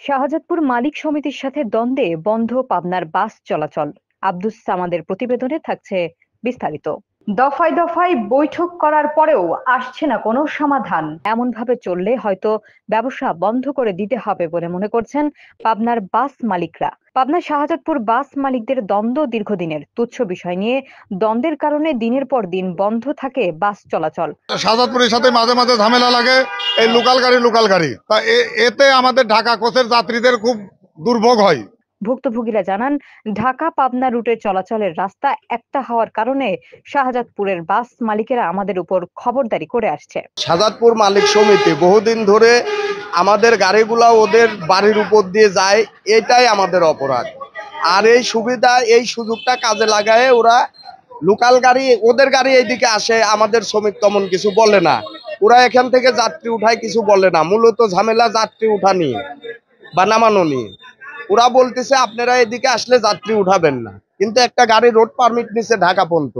শাহজাদপুর মালিক সমিতির সাথে দ্বন্দ্বে বন্ধ পাবনার বাস চলাচল। আব্দুস সামাদের প্রতিবেদনে থাকছে বিস্তারিত। দফায় দফায় বৈঠক করার পরেও আসছে না কোনো সমাধান। এমন ভাবে চললে হয়তো ব্যবসা বন্ধ করে দিতে হবে বলে মনে করছেন পাবনার বাস মালিকরা। পাবনা শাহজাদপুর বাস মালিকদের দ্বন্দ্ব দীর্ঘদিনের। তুচ্ছ বিষয় নিয়ে দ্বন্দ্বের কারণে দিনের পর দিন বন্ধ থাকে বাস চলাচল। শাহজাদপুরের সাথে মাঝে মাঝে ঝামেলা লাগে এই লোকাল গাড়ি তা এতে আমাদের ঢাকা কোচের যাত্রীদের খুব দুর্ভোগ হয়। ভুক্তভোগীরা জানান, ঢাকা পাবনা রুটে চলাচলের রাস্তা একটা হওয়ার কারণে শাহজাদপুরের বাস মালিকেরা আমাদের উপর খবরদারি করে আসছে। শাহজাদপুর মালিক সমিতি বহুদিন ধরে আমাদের গাড়িগুলা ওদের বাড়ির উপর দিয়ে যায়, এটাই আমাদের অপরাধ। আর এই সুবিধা এই সুযোগটা কাজে লাগায় ওরা লোকাল গাড়ি ওদের গাড়ি এইদিকে আসে, আমাদের শ্রমিক তেমন কিছু বলে না। ওরা এখান থেকে যাত্রী উঠায় কিছু বলে না, মূলত ঝামেলা যাত্রী উঠা নিয়ে বা নামানো নিয়ে। ওরা বলতেছে আপনারা এদিকে আসলে যাত্রী উঠাবেন না, কিন্তু একটা গাড়ি রোড পারমিট নিছে ঢাকা পর্যন্ত,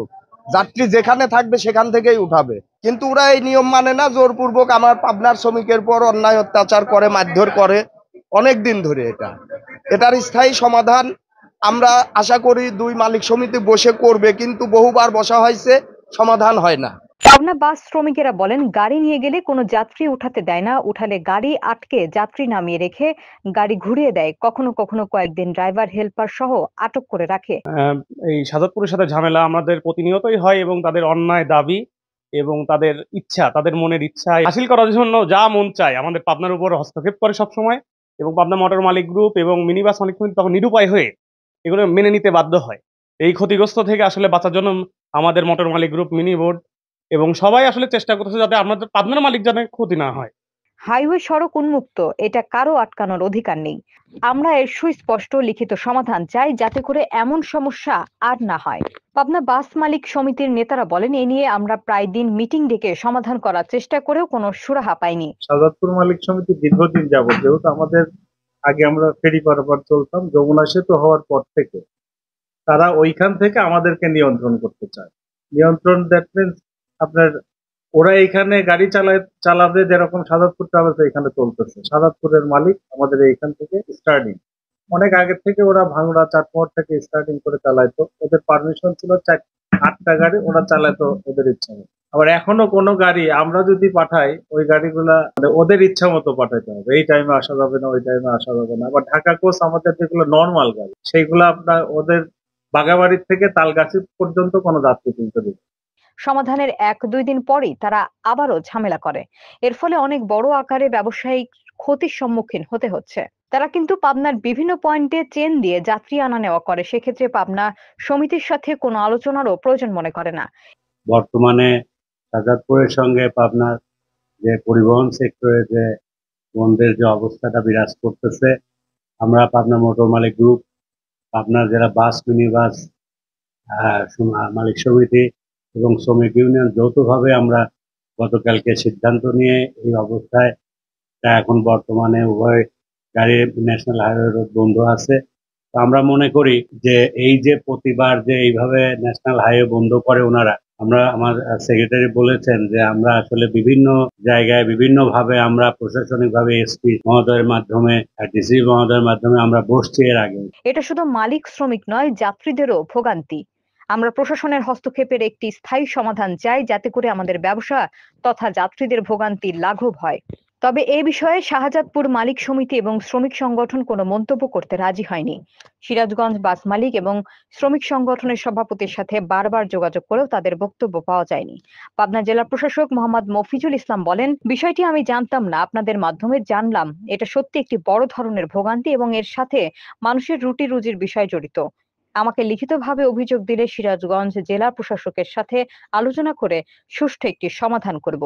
যাত্রী যেখানে থাকবে সেখান থেকেই উঠাবে। কিন্তু ওরা এই নিয়ম মানে না, জোরপূর্বক আমার পাবনার শ্রমিকের পর অন্যায় অত্যাচার করে, মারধর করে অনেক দিন ধরে। এটার স্থায়ী সমাধান আমরা আশা করি দুই মালিক সমিতি বসে করবে, কিন্তু বহুবার বসা হয়েছে, সমাধান হয় না। পাবনা বাস শ্রমিকেরা বলেন, গাড়ি নিয়ে গেলে কোনো যাত্রী উঠাতে দেয় না, উঠালে গাড়ি আটকে যাত্রী নামিয়ে রেখে গাড়ি ঘুরিয়ে দেয়। কখনো কখনো কয়েকদিন ড্রাইভার হেল্পার সহ আটক করে রাখে। এই শাহজাদপুরের সাথে ঝামেলা আমাদের প্রতিনিয়তই হয় এবং তাদের অন্যায় দাবি এবং তাদের ইচ্ছা, তাদের মনের ইচ্ছা হাসিল করার জন্য যা মন চায় আমাদের পাবনার উপর হস্তক্ষেপ করে সবসময়। এবং পাবনা মোটর মালিক গ্রুপ এবং মিনি বাস মালিক গ্রুপ তখন নিরুপায় হয়ে এগুলো মেনে নিতে বাধ্য হয়। এই ক্ষতিগ্রস্ত থেকে আসলে বাঁচার জন্য আমাদের মোটর মালিক গ্রুপ, মিনি বোর্ড এবং সবাই আসলে চেষ্টা করতেছে যাতে আমাদের পাবনার মালিক যেন ক্ষতি না হয়। হাইওয়ে সড়ক উন্মুক্ত, এটা কারো আটকানোর অধিকার নেই। আমরা এর সুস্পষ্ট লিখিত সমাধান চাই, যাতে করে এমন সমস্যা আর না হয়। পাবনা বাস মালিক সমিতির নেতারা বলেন, এ নিয়ে আমরা প্রায় দিন মিটিং ডেকে সমাধান করার চেষ্টা করেও কোনো সুরাহা পাইনি। শাহজাদপুর মালিক সমিতি দীর্ঘদিন যাবত, যেহেতু আমাদের আগে আমরা ফেরি পারাপার চলতাম, যমুনা সেতু হওয়ার পর থেকে তারা ওইখান থেকে আমাদেরকে নিয়ন্ত্রণ করতে চায়। নিয়ন্ত্রণ দ্যাট মিনস আপনার ওরা এইখানে গাড়ি চালাবে যেরকম শাহজাদপুর ট্রাভেলস এখানে চলতেছে। শাহজাদপুরের মালিক আমাদের এইখান থেকে স্টার্টিং অনেক আগে থেকে ওরা ভাঙড়া চাটমোহর থেকে স্টার্টিং করে চালাইতো। ওদের পারমিশন ছিল 8টা গাড়ি ওরা চালাইতো ওদের ইচ্ছা মতো। আবার এখনো কোনো গাড়ি আমরা যদি পাঠাই, ওই গাড়িগুলা মানে ওদের ইচ্ছা মতো পাঠাইতে হবে, এই টাইমে আসা যাবে না, ওই টাইমে আসা যাবে না। আবার ঢাকা কোচ আমাদের যেগুলো নর্মাল গাড়ি, সেইগুলো আপনার ওদের বাগাবাড়ির থেকে তালগাছি পর্যন্ত কোনো যাত্রী তুলতে দেবে। সমাধানের 1-2 দিন পরই তারা আবারও ঝামেলা করে। এর ফলে অনেক বড় আকারে ব্যবসায়িক ক্ষতির সম্মুখীন হতে হচ্ছে। তারা কিন্তু পাবনার বিভিন্ন পয়েন্টে চেন দিয়ে যাত্রী আনা নেওয়া করে। সেক্ষেত্রে পাবনা সমিতির সাথে কোনো আলোচনারও প্রয়োজন মনে করে না। বর্তমানে শাহজাদপুরের সঙ্গে পাবনার যে পরিবহন সেক্টরে যে বন্ধের যে অবস্থাটা বিরাজ করতেছে, আমরা পাবনা মোটর মালিক গ্রুপ, পাবনার যারা বাস, মিনি বাস মালিক সমিতি এবং শ্রমিক ইউনিয়ন যৌথভাবে আমরা গতকালকে সিদ্ধান্ত নিয়ে এই অবস্থায় এখন বর্তমানে উভয় গাড়ি ন্যাশনাল হাইওয়ে রোড বন্ধ আছে। তো আমরা মনে করি যে এই যে প্রতিবার যে এইভাবে ন্যাশনাল হাইওয়ে বন্ধ করে ওনারা, আমার সেক্রেটারি বলেছেন যে আমরা আসলে বিভিন্ন জায়গায় বিভিন্নভাবে আমরা প্রশাসনিকভাবে এসপি মহোদয়ের মাধ্যমে, ডিসি মহোদয়ের মাধ্যমে আমরা বসছি এর আগে। এটা শুধু মালিক শ্রমিক নয়, যাত্রীদেরও ভোগান্তি। আমরা প্রশাসনের হস্তক্ষেপের একটি স্থায়ী সমাধান চাই, যাতে করে আমাদের ব্যবসা তথা যাত্রীদের ভোগান্তি লাঘব হয়। তবে এ বিষয়ে শাহজাদপুর মালিক সমিতি এবং শ্রমিক সংগঠন কোনো মন্তব্য করতে রাজি হয়নি। সিরাজগঞ্জ বাস মালিক এবং শ্রমিক সংগঠনের সভাপতির সাথে বারবার যোগাযোগ করেও তাদের বক্তব্য পাওয়া যায়নি। পাবনা জেলা প্রশাসক মোহাম্মদ মফিজুল ইসলাম বলেন, বিষয়টি আমি জানতাম না, আপনাদের মাধ্যমে জানলাম। এটা সত্যি একটি বড় ধরনের ভোগান্তি এবং এর সাথে মানুষের রুটি রুজির বিষয় জড়িত। আমাকে লিখিতভাবে অভিযোগ দিলে সিরাজগঞ্জ জেলা প্রশাসকের সাথে আলোচনা করে সুষ্ঠু একটি সমাধান করব।